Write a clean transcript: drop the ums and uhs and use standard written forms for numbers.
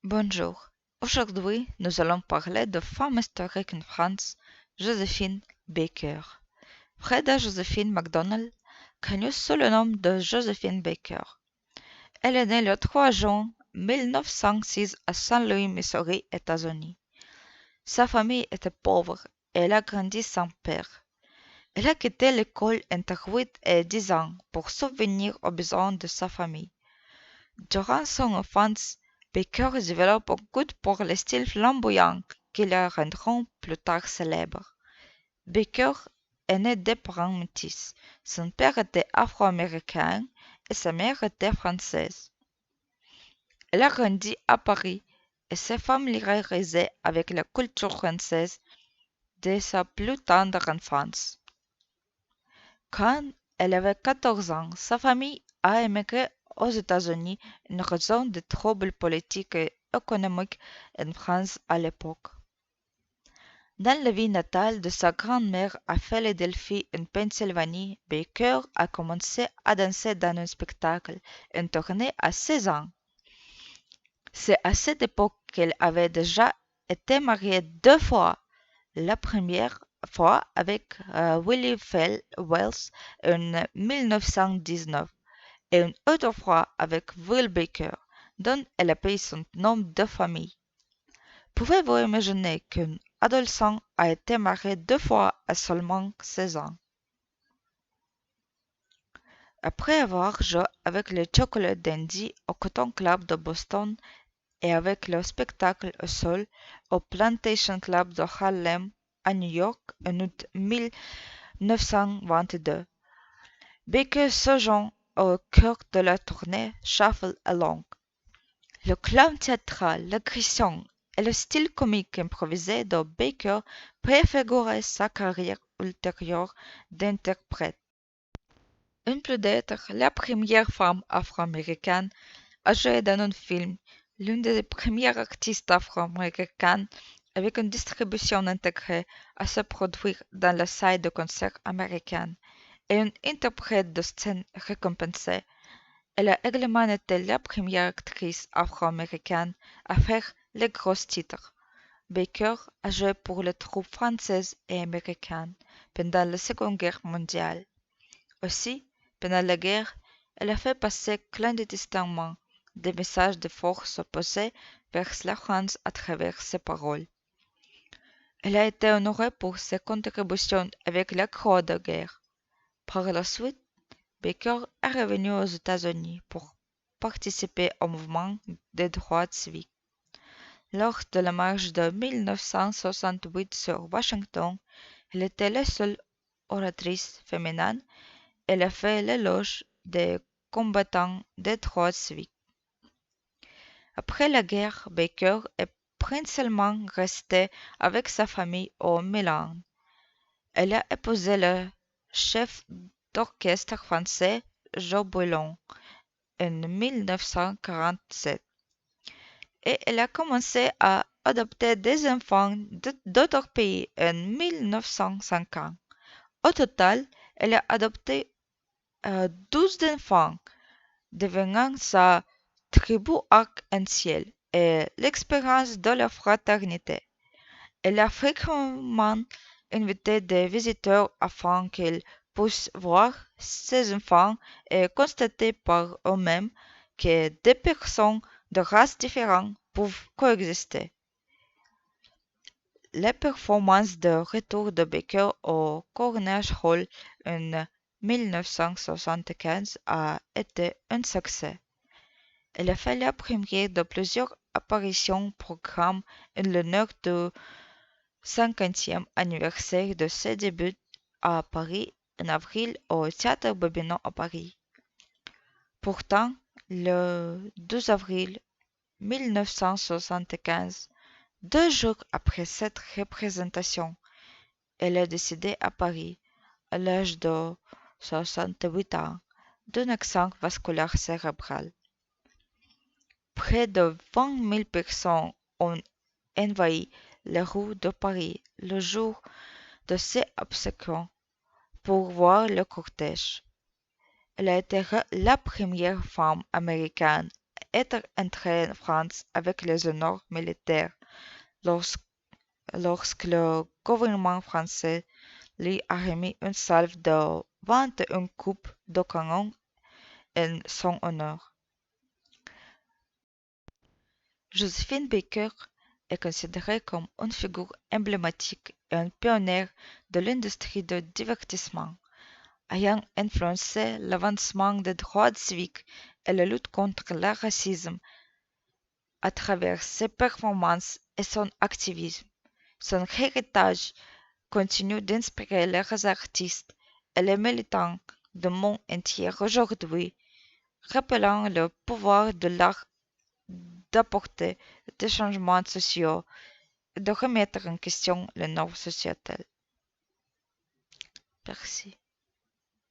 Bonjour. Aujourd'hui, nous allons parler de femme historique en France, Joséphine Baker. Freda Joséphine MacDonald, connue sous le nom de Joséphine Baker. Elle est née le 3 juin 1906 à Saint Louis, Missouri, États-Unis. Sa famille était pauvre et elle a grandi sans père. Elle a quitté l'école entre 8 et 10 ans pour subvenir aux besoins de sa famille. Durant son enfance, Baker développe un goût pour les styles flamboyants qui la rendront plus tard célèbre. Baker est née de parents métis. Son père était afro-américain et sa mère était française. Elle a grandi à Paris et s'est familiarisée avec la culture française dès sa plus tendre enfance. Quand elle avait 14 ans, sa famille a émigré aux États-Unis en raison des troubles politiques et économiques en France à l'époque. Dans la ville natale de sa grand-mère à Philadelphie en Pennsylvanie, Baker a commencé à danser dans un spectacle en tournée à 16 ans. C'est à cette époque qu'elle avait déjà été mariée 2 fois. La première fois avec Willie Wells en 1919 et une autre fois avec Will Baker, dont elle a pris son nom de famille. Pouvez-vous imaginer qu'un adolescent a été marié 2 fois à seulement 16 ans? Après avoir joué avec les Chocolate Dandy au Cotton Club de Boston et avec le spectacle au sol au Plantation Club de Harlem à New York en août 1922, Baker se joint au cœur de la tournée Shuffle Along. Le clown théâtral, l'agression et le style comique improvisé de Baker préfigurait sa carrière ultérieure d'interprète. En plus d'être la première femme afro-américaine à jouer dans un film, l'une des premières artistes afro-américaines avec une distribution intégrée à se produire dans la salle de concert américaine et une interprète de scène récompensée, elle a également été la première actrice afro-américaine à faire les gros titres. Baker a joué pour les troupes françaises et américaines pendant la Seconde Guerre mondiale. Aussi, pendant la guerre, elle a fait passer clandestinement des messages de force opposées vers la France à travers ses paroles. Elle a été honorée pour ses contributions avec la Croix de guerre. Par la suite, Baker est revenu aux États-Unis pour participer au mouvement des droits civiques. Lors de la marche de 1968 sur Washington, elle était la seule oratrice féminine. Elle a fait l'éloge des combattants des droits civiques. Après la guerre, Baker est principalement restée avec sa famille au Milan. Elle a épousé le chef d'orchestre français Joe Boulon en 1947 et elle a commencé à adopter des enfants d'autres pays en 1950. Au total, elle a adopté 12 enfants, devenant sa tribu arc-en-ciel et l'expérience de la fraternité. Elle a fréquemment invité des visiteurs afin qu'ils puissent voir ses enfants et constater par eux-mêmes que des personnes de races différentes peuvent coexister. Les performances de retour de Baker au Carnegie Hall en 1975 a été un succès. Elle a fait la première de plusieurs apparitions au programme en l'honneur du 50e anniversaire de ses débuts à Paris en avril au Théâtre Bobino à Paris. Pourtant, le 12 avril 1975, 2 jours après cette représentation, elle est décédée à Paris, à l'âge de 68 ans, d'un accident vasculaire cérébral. Près de 20 000 personnes ont envahi les rues de Paris le jour de ses obsèques pour voir le cortège. Elle a été la première femme américaine être entré en France avec les honneurs militaires lorsque le gouvernement français lui a remis une salve de 21 coupes de canon en son honneur. Josephine Baker est considérée comme une figure emblématique et une pionnière de l'industrie du divertissement, ayant influencé l'avancement des droits civiques et la lutte contre le racisme à travers ses performances et son activisme. Son héritage continue d'inspirer les artistes et les militants du monde entier aujourd'hui, rappelant le pouvoir de l'art d'apporter des changements sociaux et de remettre en question les normes sociétales. Merci.